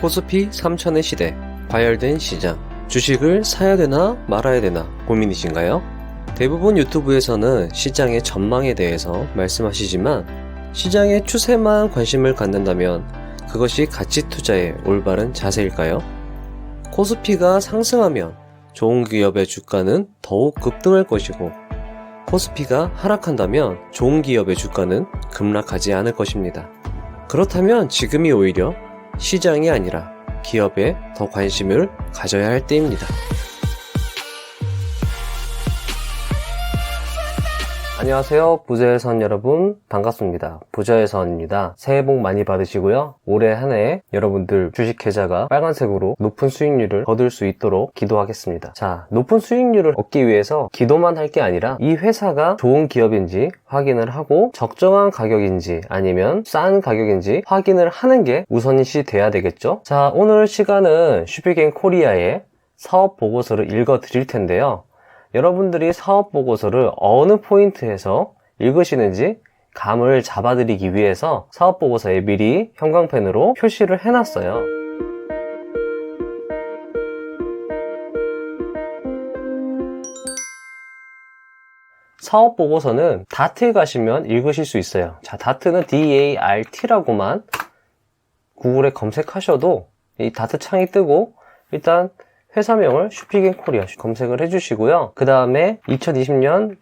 코스피 3000의 시대, 과열된 시장, 주식을 사야 되나 말아야 되나 고민이신가요? 대부분 유튜브에서는 시장의 전망에 대해서 말씀하시지만 시장의 추세만 관심을 갖는다면 그것이 가치 투자의 올바른 자세일까요? 코스피가 상승하면 좋은 기업의 주가는 더욱 급등할 것이고 코스피가 하락한다면 좋은 기업의 주가는 급락하지 않을 것입니다. 그렇다면 지금이 오히려 시장이 아니라 기업에 더 관심을 가져야 할 때입니다. 안녕하세요. 부자의 선 여러분 반갑습니다. 부자의 선입니다. 새해 복 많이 받으시고요. 올해 한 해 여러분들 주식 계좌가 빨간색으로 높은 수익률을 거둘 수 있도록 기도하겠습니다. 자, 높은 수익률을 얻기 위해서 기도만 할 게 아니라 이 회사가 좋은 기업인지 확인을 하고 적정한 가격인지 아니면 싼 가격인지 확인을 하는 게 우선시 돼야 되겠죠. 자, 오늘 시간은 슈피겐 코리아의 사업 보고서를 읽어 드릴 텐데요. 여러분들이 사업 보고서를 어느 포인트에서 읽으시는지 감을 잡아드리기 위해서 사업 보고서에 미리 형광펜으로 표시를 해놨어요. 사업 보고서는 다트에 가시면 읽으실 수 있어요. 자, 다트는 DART라고만 구글에 검색하셔도 이 다트 창이 뜨고 일단 회사명을 슈피겐 코리아 검색을 해주시고요. 그 다음에 2020년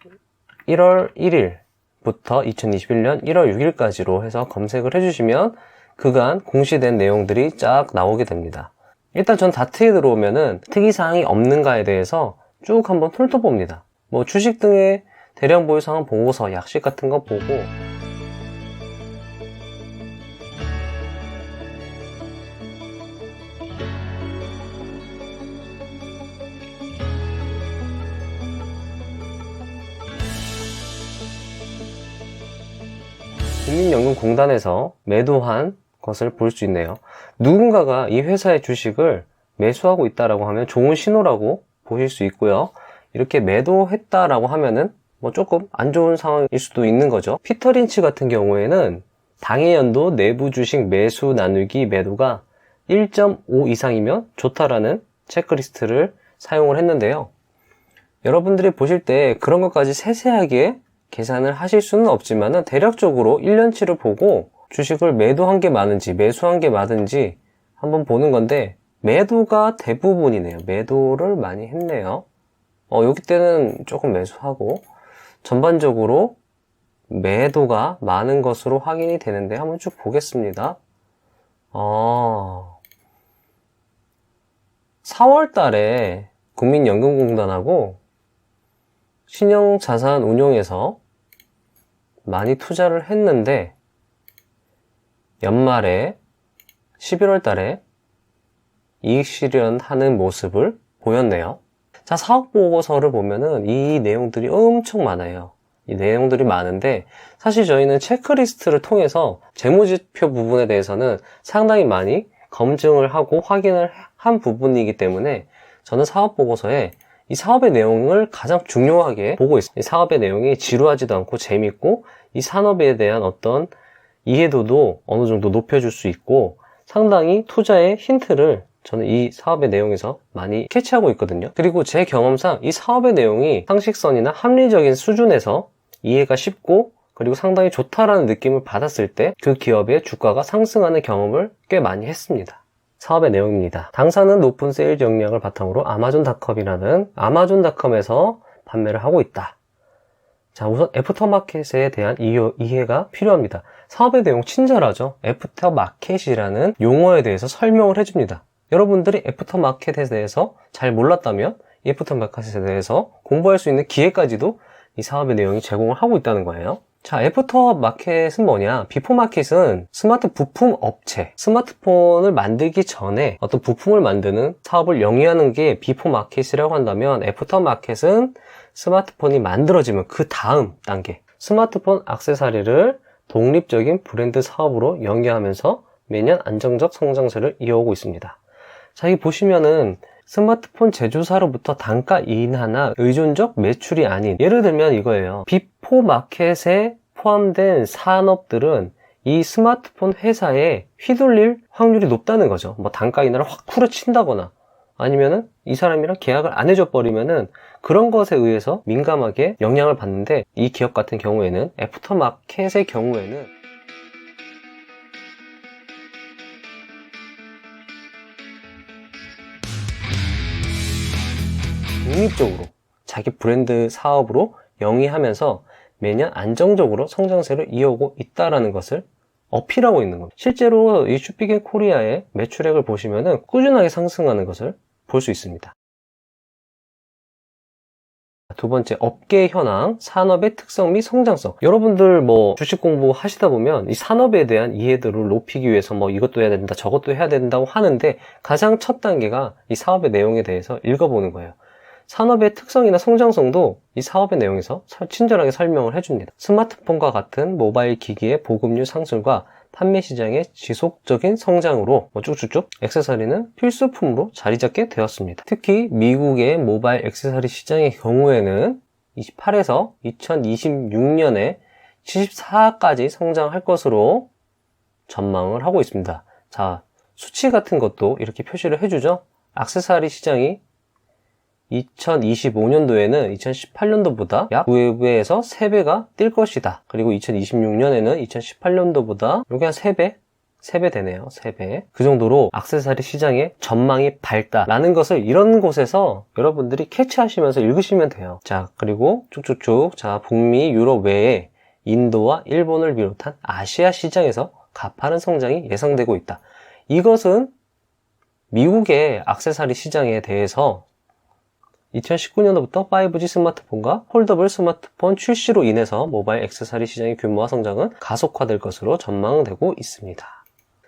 1월 1일부터 2021년 1월 6일까지로 해서 검색을 해주시면 그간 공시된 내용들이 쫙 나오게 됩니다. 일단 전 다트에 들어오면은 특이사항이 없는가에 대해서 쭉 한번 훑어봅니다. 뭐 주식 등의 대량 보유상황 보고서, 약식 같은 거 보고 국민연금공단에서 매도한 것을 볼 수 있네요. 누군가가 이 회사의 주식을 매수하고 있다라고 하면 좋은 신호라고 보실 수 있고요. 이렇게 매도했다라고 하면은 뭐 조금 안 좋은 상황일 수도 있는 거죠. 피터 린치 같은 경우에는 당해 연도 내부 주식 매수 나누기 매도가 1.5 이상이면 좋다라는 체크리스트를 사용을 했는데요. 여러분들이 보실 때 그런 것까지 세세하게 계산을 하실 수는 없지만은 대략적으로 1년치를 보고 주식을 매도한 게 많은지 매수한 게 많은지 한번 보는 건데 매도가 대부분이네요. 매도를 많이 했네요. 여기 때는 조금 매수하고 전반적으로 매도가 많은 것으로 확인이 되는데 한번 쭉 보겠습니다. 4월 달에 국민연금공단하고 신용자산운용에서 많이 투자를 했는데 연말에 11월 달에 이익 실현하는 모습을 보였네요. 자, 사업보고서를 보면은 이 내용들이 엄청 많아요. 이 내용들이 많은데 사실 저희는 체크리스트를 통해서 재무지표 부분에 대해서는 상당히 많이 검증을 하고 확인을 한 부분이기 때문에 저는 사업보고서에 이 사업의 내용을 가장 중요하게 보고 있습니다. 이 사업의 내용이 지루하지도 않고 재밌고 이 산업에 대한 어떤 이해도도 어느 정도 높여줄 수 있고 상당히 투자의 힌트를 저는 이 사업의 내용에서 많이 캐치하고 있거든요. 그리고 제 경험상 이 사업의 내용이 상식선이나 합리적인 수준에서 이해가 쉽고 그리고 상당히 좋다라는 느낌을 받았을 때 그 기업의 주가가 상승하는 경험을 꽤 많이 했습니다. 사업의 내용입니다. 당사는 높은 세일즈 역량을 바탕으로 아마존닷컴이라는 아마존닷컴에서 판매를 하고 있다. 자, 우선 애프터마켓에 대한 이해가 필요합니다. 사업의 내용 친절하죠. 애프터마켓이라는 용어에 대해서 설명을 해줍니다. 여러분들이 애프터마켓에 대해서 잘 몰랐다면 이 애프터마켓에 대해서 공부할 수 있는 기회까지도 이 사업의 내용이 제공을 하고 있다는 거예요. 자, 애프터마켓은 뭐냐? 비포마켓은 스마트 부품 업체, 스마트폰을 만들기 전에 어떤 부품을 만드는 사업을 영위하는 게 비포마켓이라고 한다면 애프터마켓은 스마트폰이 만들어지면 그 다음 단계 스마트폰 액세서리를 독립적인 브랜드 사업으로 영위하면서 매년 안정적 성장세를 이어오고 있습니다. 자, 여기 보시면은 스마트폰 제조사로부터 단가 인하나 의존적 매출이 아닌, 예를 들면 이거예요. 비포마켓에 포함된 산업들은 이 스마트폰 회사에 휘둘릴 확률이 높다는 거죠. 뭐 단가 인하를 확 후려친다거나 아니면은 이 사람이랑 계약을 안 해줘 버리면은 그런 것에 의해서 민감하게 영향을 받는데, 이 기업 같은 경우에는 애프터마켓의 경우에는 독립적으로 자기 브랜드 사업으로 영위하면서 매년 안정적으로 성장세를 이어오고 있다는 것을 어필하고 있는 겁니다. 실제로 이 쇼핑앤코리아의 매출액을 보시면은 꾸준하게 상승하는 것을 볼 수 있습니다. 두 번째, 업계 현황, 산업의 특성 및 성장성. 여러분들 뭐 주식 공부 하시다 보면 이 산업에 대한 이해도를 높이기 위해서 뭐 이것도 해야 된다, 저것도 해야 된다고 하는데, 가장 첫 단계가 이 사업의 내용에 대해서 읽어보는 거예요. 산업의 특성이나 성장성도 이 사업의 내용에서 친절하게 설명을 해줍니다. 스마트폰과 같은 모바일 기기의 보급률 상승과 판매 시장의 지속적인 성장으로 쭉쭉쭉 액세서리는 필수품으로 자리 잡게 되었습니다. 특히 미국의 모바일 액세서리 시장의 경우에는 28에서 2026년에 74까지 성장할 것으로 전망을 하고 있습니다. 자, 수치 같은 것도 이렇게 표시를 해주죠. 액세서리 시장이 2025년도에는 2018년도보다 약 2배에서 3배가 뛸 것이다. 그리고 2026년에는 2018년도보다 여기 한 3배? 3배 되네요. 3배. 그 정도로 액세서리 시장의 전망이 밝다라는 것을 이런 곳에서 여러분들이 캐치하시면서 읽으시면 돼요. 자, 그리고 쭉쭉쭉. 자, 북미, 유럽 외에 인도와 일본을 비롯한 아시아 시장에서 가파른 성장이 예상되고 있다. 이것은 미국의 액세서리 시장에 대해서 2019년도부터 5G 스마트폰과 폴더블 스마트폰 출시로 인해서 모바일 액세서리 시장의 규모와 성장은 가속화될 것으로 전망되고 있습니다.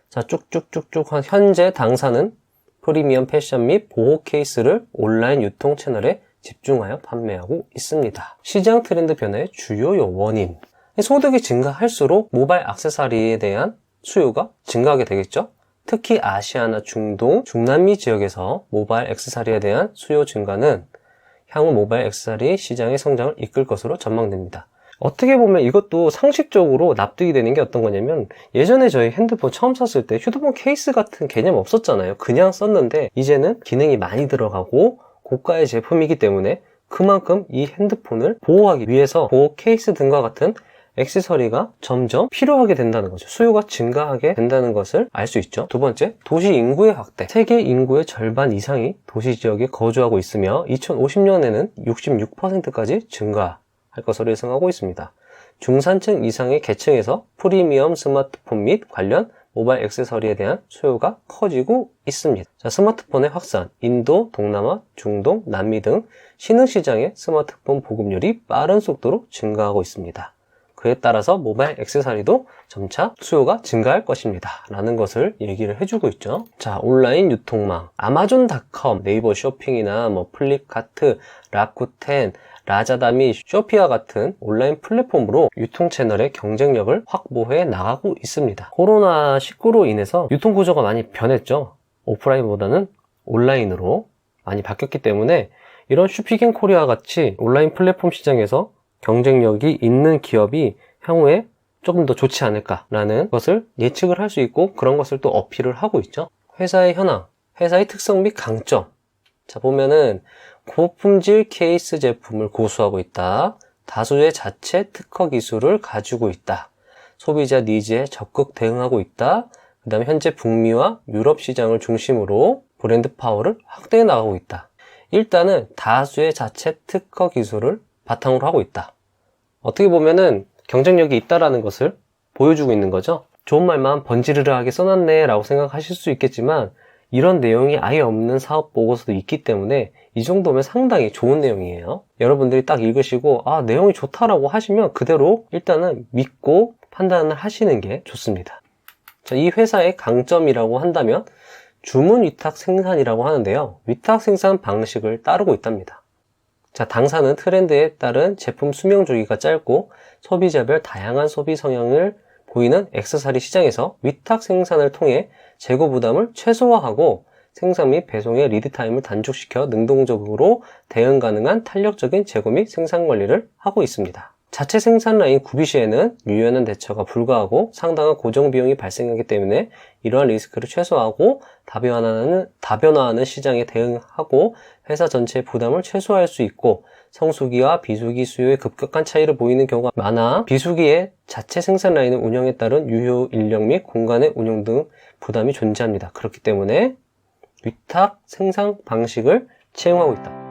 자, 쭉쭉쭉쭉 현재 당사는 프리미엄 패션 및 보호 케이스를 온라인 유통 채널에 집중하여 판매하고 있습니다. 시장 트렌드 변화의 주요 원인. 소득이 증가할수록 모바일 액세서리에 대한 수요가 증가하게 되겠죠? 특히 아시아나 중동, 중남미 지역에서 모바일 액세서리에 대한 수요 증가는 향후 모바일 액세서리 시장의 성장을 이끌 것으로 전망됩니다. 어떻게 보면 이것도 상식적으로 납득이 되는 게 어떤 거냐면, 예전에 저희 핸드폰 처음 샀을 때 휴대폰 케이스 같은 개념 없었잖아요. 그냥 썼는데 이제는 기능이 많이 들어가고 고가의 제품이기 때문에 그만큼 이 핸드폰을 보호하기 위해서 보호 케이스 등과 같은 액세서리가 점점 필요하게 된다는 거죠. 수요가 증가하게 된다는 것을 알 수 있죠. 두 번째, 도시 인구의 확대. 세계 인구의 절반 이상이 도시 지역에 거주하고 있으며 2050년에는 66%까지 증가할 것으로 예상하고 있습니다. 중산층 이상의 계층에서 프리미엄 스마트폰 및 관련 모바일 액세서리에 대한 수요가 커지고 있습니다. 자, 스마트폰의 확산. 인도, 동남아, 중동, 남미 등 신흥시장의 스마트폰 보급률이 빠른 속도로 증가하고 있습니다. 그에 따라서 모바일 액세서리도 점차 수요가 증가할 것입니다. 라는 것을 얘기를 해주고 있죠. 자, 온라인 유통망. 아마존닷컴, 네이버 쇼핑이나 플립카트, 라쿠텐, 라자다 및 쇼피와 같은 온라인 플랫폼으로 유통 채널의 경쟁력을 확보해 나가고 있습니다. 코로나19로 인해서 유통 구조가 많이 변했죠. 오프라인보다는 온라인으로 많이 바뀌었기 때문에 이런 쇼핑앤코리아 같이 온라인 플랫폼 시장에서 경쟁력이 있는 기업이 향후에 조금 더 좋지 않을까라는 것을 예측을 할 수 있고, 그런 것을 또 어필을 하고 있죠. 회사의 현황, 회사의 특성 및 강점. 자, 보면은 고품질 케이스 제품을 고수하고 있다. 다수의 자체 특허 기술을 가지고 있다. 소비자 니즈에 적극 대응하고 있다. 그 다음에 현재 북미와 유럽 시장을 중심으로 브랜드 파워를 확대해 나가고 있다. 일단은 다수의 자체 특허 기술을 바탕으로 하고 있다. 어떻게 보면은 경쟁력이 있다라는 것을 보여주고 있는 거죠. 좋은 말만 번지르르하게 써놨네 라고 생각하실 수 있겠지만, 이런 내용이 아예 없는 사업 보고서도 있기 때문에 이 정도면 상당히 좋은 내용이에요. 여러분들이 딱 읽으시고 내용이 좋다라고 하시면 그대로 일단은 믿고 판단을 하시는 게 좋습니다. 자, 이 회사의 강점이라고 한다면 주문 위탁 생산이라고 하는데요. 위탁 생산 방식을 따르고 있답니다. 자, 당사는 트렌드에 따른 제품 수명 주기가 짧고 소비자별 다양한 소비 성향을 보이는 액세서리 시장에서 위탁 생산을 통해 재고 부담을 최소화하고 생산 및 배송의 리드타임을 단축시켜 능동적으로 대응 가능한 탄력적인 재고 및 생산 관리를 하고 있습니다. 자체 생산 라인 구비 시에는 유연한 대처가 불가하고 상당한 고정 비용이 발생하기 때문에 이러한 리스크를 최소화하고 다변화하는 시장에 대응하고 회사 전체의 부담을 최소화할 수 있고, 성수기와 비수기 수요에 급격한 차이를 보이는 경우가 많아 비수기에 자체 생산 라인을 운영에 따른 유효 인력 및 공간의 운영 등 부담이 존재합니다. 그렇기 때문에 위탁 생산 방식을 채용하고 있다.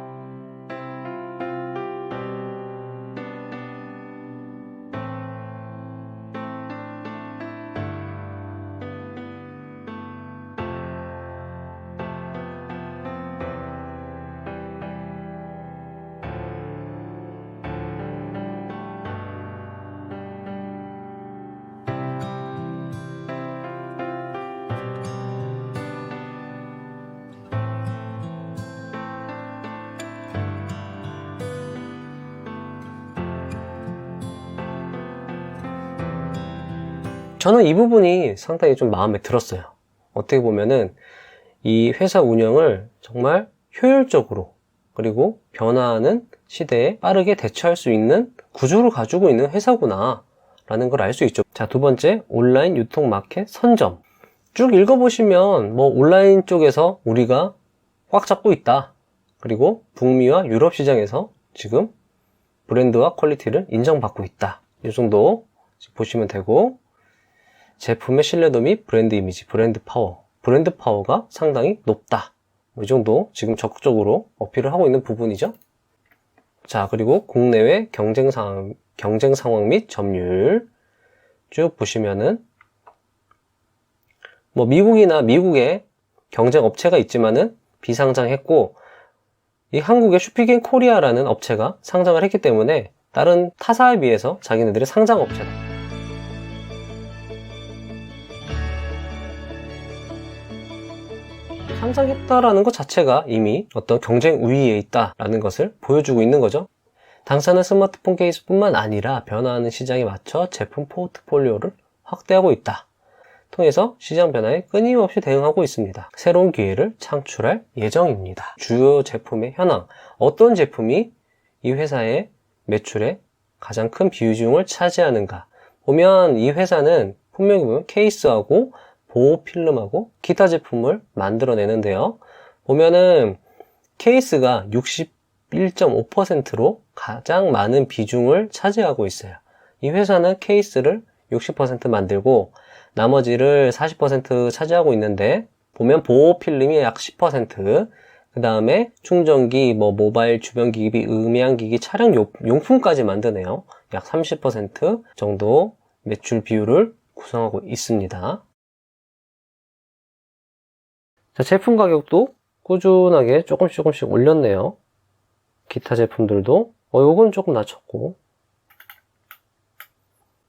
저는 이 부분이 상당히 좀 마음에 들었어요. 어떻게 보면은 이 회사 운영을 정말 효율적으로, 그리고 변화하는 시대에 빠르게 대처할 수 있는 구조를 가지고 있는 회사구나 라는 걸 알 수 있죠. 자, 두 번째, 온라인 유통 마켓 선점. 쭉 읽어보시면 뭐 온라인 쪽에서 우리가 꽉 잡고 있다, 그리고 북미와 유럽 시장에서 지금 브랜드와 퀄리티를 인정받고 있다, 이 정도 보시면 되고, 제품의 신뢰도 및 브랜드 이미지, 브랜드 파워가 상당히 높다, 이 정도 지금 적극적으로 어필을 하고 있는 부분이죠. 자, 그리고 국내외 경쟁 상황 및 점유율 쭉 보시면은 뭐 미국에 경쟁 업체가 있지만은 비상장했고, 이 한국의 슈피겐 코리아라는 업체가 상장을 했기 때문에 다른 타사에 비해서 자기네들이 상장 업체다, 상장했다라는 것 자체가 이미 어떤 경쟁 우위에 있다라는 것을 보여주고 있는 거죠. 당사는 스마트폰 케이스뿐만 아니라 변화하는 시장에 맞춰 제품 포트폴리오를 확대하고 있다. 통해서 시장 변화에 끊임없이 대응하고 있습니다. 새로운 기회를 창출할 예정입니다. 주요 제품의 현황, 어떤 제품이 이 회사의 매출에 가장 큰 비중을 차지하는가 보면, 이 회사는 분명히 보면 케이스하고 보호 필름하고 기타 제품을 만들어내는데요. 보면은 케이스가 61.5%로 가장 많은 비중을 차지하고 있어요. 이 회사는 케이스를 60% 만들고 나머지를 40% 차지하고 있는데, 보면 보호 필름이 약 10%, 그 다음에 충전기, 모바일 주변기기, 음향기기, 차량 용품까지 만드네요. 약 30% 정도 매출 비율을 구성하고 있습니다. 자, 제품 가격도 꾸준하게 조금씩 올렸네요. 기타 제품들도 요건 조금 낮췄고,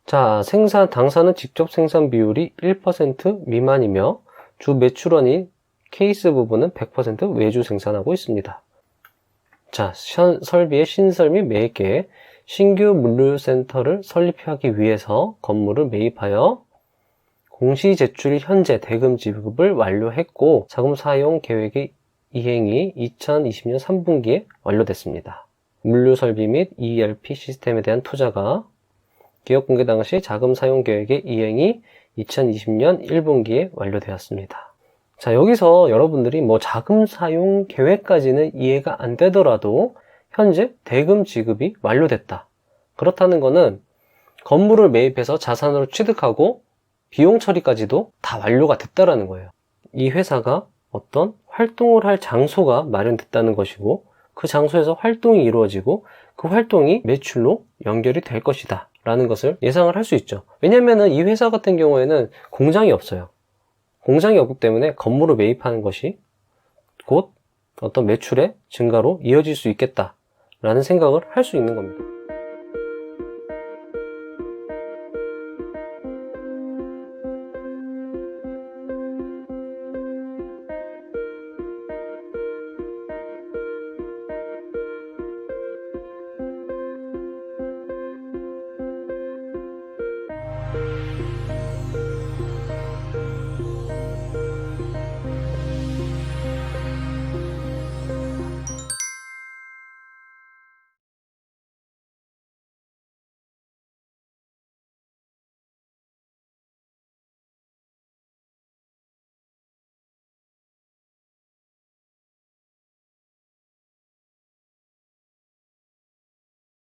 자, 당사는 직접 생산 비율이 1% 미만이며 주 매출원인 케이스 부분은 100% 외주 생산하고 있습니다. 자, 설비의 신설 및 매입, 신규 물류센터를 설립하기 위해서 건물을 매입하여 공시 제출 현재 대금 지급을 완료했고, 자금 사용 계획의 이행이 2020년 3분기에 완료됐습니다. 물류 설비 및 ERP 시스템에 대한 투자가 기업 공개 당시 자금 사용 계획의 이행이 2020년 1분기에 완료되었습니다. 자, 여기서 여러분들이 자금 사용 계획까지는 이해가 안 되더라도 현재 대금 지급이 완료됐다, 그렇다는 거는 건물을 매입해서 자산으로 취득하고 비용 처리까지도 다 완료가 됐다라는 거예요. 이 회사가 어떤 활동을 할 장소가 마련됐다는 것이고, 그 장소에서 활동이 이루어지고 그 활동이 매출로 연결이 될 것이다 라는 것을 예상을 할 수 있죠. 왜냐면은 이 회사 같은 경우에는 공장이 없어요. 공장이 없기 때문에 건물을 매입하는 것이 곧 어떤 매출의 증가로 이어질 수 있겠다 라는 생각을 할 수 있는 겁니다.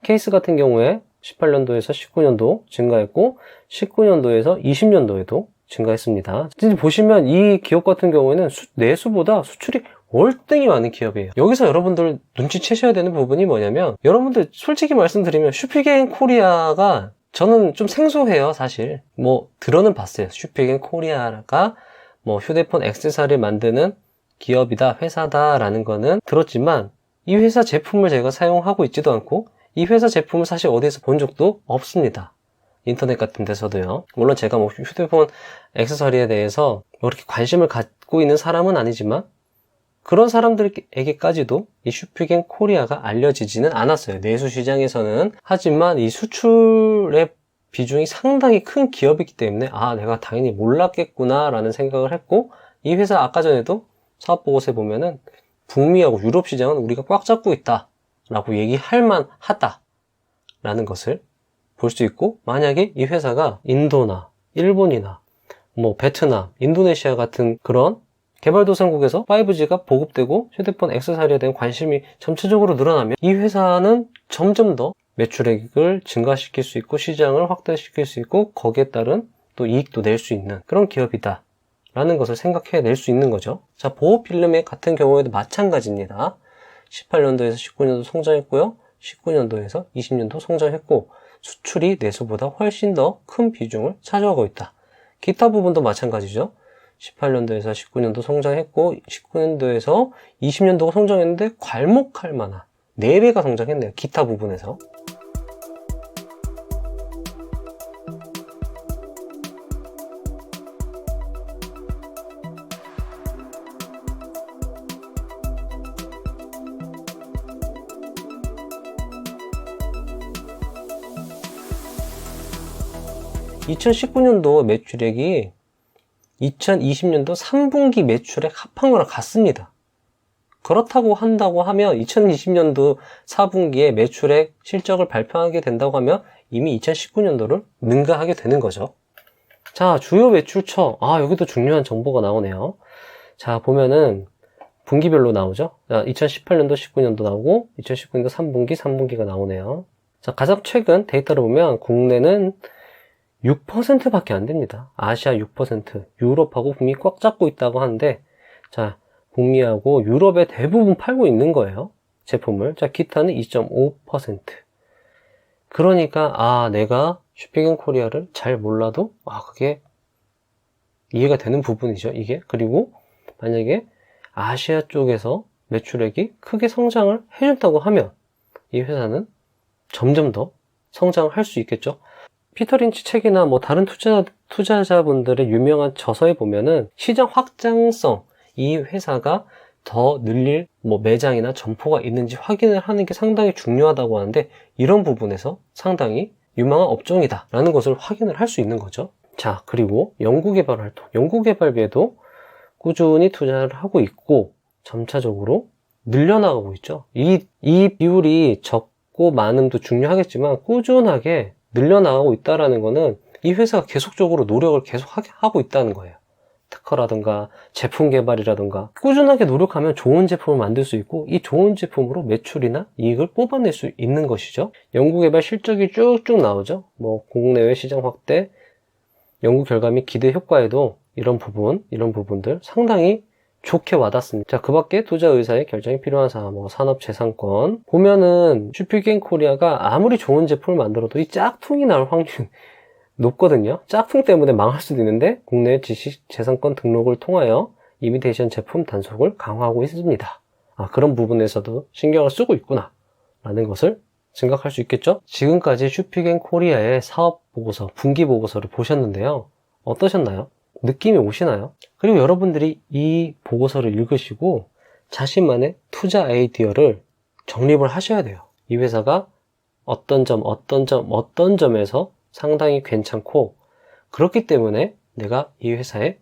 케이스 같은 경우에 18년도에서 19년도 증가했고 19년도에서 20년도에도 증가했습니다. 지금 보시면 이 기업 같은 경우에는 내수보다 수출이 월등히 많은 기업이에요. 여기서 여러분들 눈치채셔야 되는 부분이 뭐냐면, 여러분들 솔직히 말씀드리면 슈피겐 코리아가 저는 좀 생소해요, 사실. 뭐 들어는 봤어요. 슈피겐 코리아가 뭐 휴대폰 액세서리를 만드는 기업이다, 회사다라는 거는 들었지만, 이 회사 제품을 제가 사용하고 있지도 않고 이 회사 제품을 사실 어디서 본 적도 없습니다. 인터넷 같은 데서도요. 물론 제가 뭐 휴대폰 액세서리에 대해서 뭐 이렇게 관심을 갖고 있는 사람은 아니지만, 그런 사람들에게까지도 이 슈피겐 코리아가 알려지지는 않았어요. 내수 시장에서는. 하지만 이 수출의 비중이 상당히 큰 기업이기 때문에 내가 당연히 몰랐겠구나 라는 생각을 했고, 이 회사 아까 전에도 사업보고서에 보면은 북미하고 유럽 시장은 우리가 꽉 잡고 있다 라고 얘기할 만하다 라는 것을 볼 수 있고, 만약에 이 회사가 인도나 일본이나 뭐 베트남, 인도네시아 같은 그런 개발도상국에서 5G가 보급되고 휴대폰 액세서리에 대한 관심이 전체적으로 늘어나면 이 회사는 점점 더 매출액을 증가시킬 수 있고 시장을 확대시킬 수 있고 거기에 따른 또 이익도 낼 수 있는 그런 기업이다 라는 것을 생각해낼 수 있는 거죠. 자, 보호필름 같은 경우에도 마찬가지입니다. 18년도에서 19년도 성장했고요. 19년도에서 20년도 성장했고 수출이 내수보다 훨씬 더 큰 비중을 차지하고 있다. 기타 부분도 마찬가지죠. 18년도에서 19년도 성장했고 19년도에서 20년도가 성장했는데 괄목할 만한 4배가 성장했네요. 기타 부분에서. (2019년도) 매출액이 2020년도 3분기 매출액 합한 거랑 같습니다. 그렇다고 한다고 하면 2020년도 4분기에 매출액 실적을 발표하게 된다고 하면 이미 2019년도를 능가하게 되는 거죠. 자, 주요 매출처. 여기도 중요한 정보가 나오네요. 자, 보면은 분기별로 나오죠. 2018년도 19년도 나오고 2019년도 3분기가 나오네요. 자, 가장 최근 데이터를 보면 국내는 6%밖에 안 됩니다. 아시아 6%, 유럽하고 북미 꽉 잡고 있다고 하는데, 자, 북미하고 유럽에 대부분 팔고 있는 거예요. 제품을. 자, 기타는 2.5%. 그러니까, 내가 슈피겐 코리아를 잘 몰라도, 그게 이해가 되는 부분이죠, 이게. 그리고, 만약에 아시아 쪽에서 매출액이 크게 성장을 해준다고 하면, 이 회사는 점점 더 성장을 할 수 있겠죠. 피터 린치 책이나 뭐 다른 투자자분들의 유명한 저서에 보면은 시장 확장성, 이 회사가 더 늘릴 뭐 매장이나 점포가 있는지 확인을 하는 게 상당히 중요하다고 하는데, 이런 부분에서 상당히 유망한 업종이다 라는 것을 확인을 할 수 있는 거죠. 자, 그리고 연구개발 활동, 연구개발비에도 꾸준히 투자를 하고 있고 점차적으로 늘려나가고 있죠. 이 비율이 적고 많음도 중요하겠지만 꾸준하게 늘려나가고 있다는 거는 이 회사가 계속적으로 노력을 계속 하고 있다는 거예요. 특허라든가 제품 개발이라든가 꾸준하게 노력하면 좋은 제품을 만들 수 있고, 이 좋은 제품으로 매출이나 이익을 뽑아낼 수 있는 것이죠. 연구개발 실적이 쭉쭉 나오죠. 뭐 국내외 시장 확대, 연구 결과 및 기대 효과에도 이런 부분들 상당히 좋게 와닿습니다. 자, 그 밖에 투자 의사의 결정이 필요한 사항, 뭐 산업재산권 보면은 슈피겐 코리아가 아무리 좋은 제품을 만들어도 이 짝퉁이 나올 확률이 높거든요. 짝퉁 때문에 망할 수도 있는데 국내 지식재산권 등록을 통하여 이미테이션 제품 단속을 강화하고 있습니다. 그런 부분에서도 신경을 쓰고 있구나 라는 것을 생각할 수 있겠죠. 지금까지 슈피겐 코리아의 사업 보고서, 분기 보고서를 보셨는데요. 어떠셨나요? 느낌이 오시나요? 그리고 여러분들이 이 보고서를 읽으시고 자신만의 투자 아이디어를 정립을 하셔야 돼요. 이 회사가 어떤 점에서 상당히 괜찮고, 그렇기 때문에 내가 이 회사에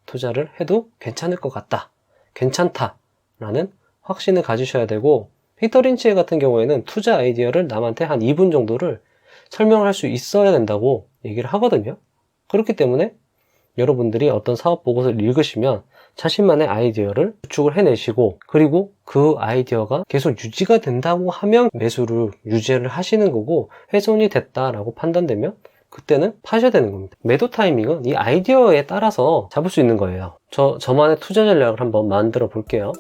투자를 해도 괜찮을 것 같다, 괜찮다라는 확신을 가지셔야 되고, 피터 린치 같은 경우에는 투자 아이디어를 남한테 한 2분 정도를 설명할 수 있어야 된다고 얘기를 하거든요. 그렇기 때문에 여러분들이 어떤 사업 보고서를 읽으시면 자신만의 아이디어를 구축을 해내시고, 그리고 그 아이디어가 계속 유지가 된다고 하면 매수를 유지를 하시는 거고, 훼손이 됐다라고 판단되면 그때는 파셔야 되는 겁니다. 매도 타이밍은 이 아이디어에 따라서 잡을 수 있는 거예요. 저만의 투자 전략을 한번 만들어 볼게요.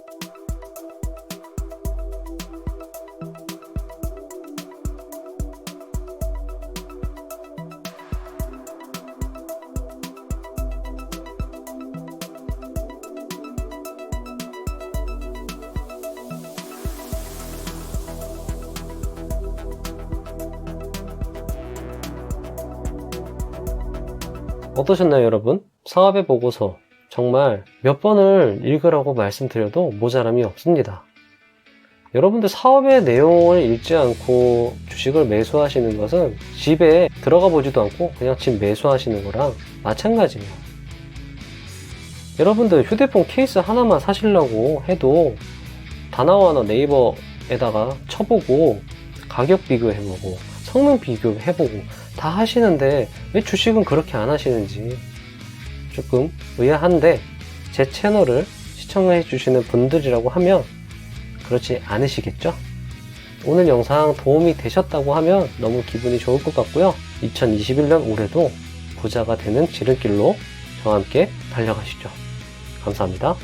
어떠셨나요, 여러분? 사업의 보고서 정말 몇 번을 읽으라고 말씀드려도 모자람이 없습니다. 여러분들 사업의 내용을 읽지 않고 주식을 매수하시는 것은 집에 들어가 보지도 않고 그냥 집 매수하시는 거랑 마찬가지예요. 여러분들 휴대폰 케이스 하나만 사시려고 해도 다나와나 네이버에다가 쳐보고 가격 비교해보고 성능 비교해보고 다 하시는데 왜 주식은 그렇게 안 하시는지 조금 의아한데, 제 채널을 시청해 주시는 분들이라고 하면 그렇지 않으시겠죠? 오늘 영상 도움이 되셨다고 하면 너무 기분이 좋을 것 같고요. 2021년 올해도 부자가 되는 지름길로 저와 함께 달려가시죠. 감사합니다.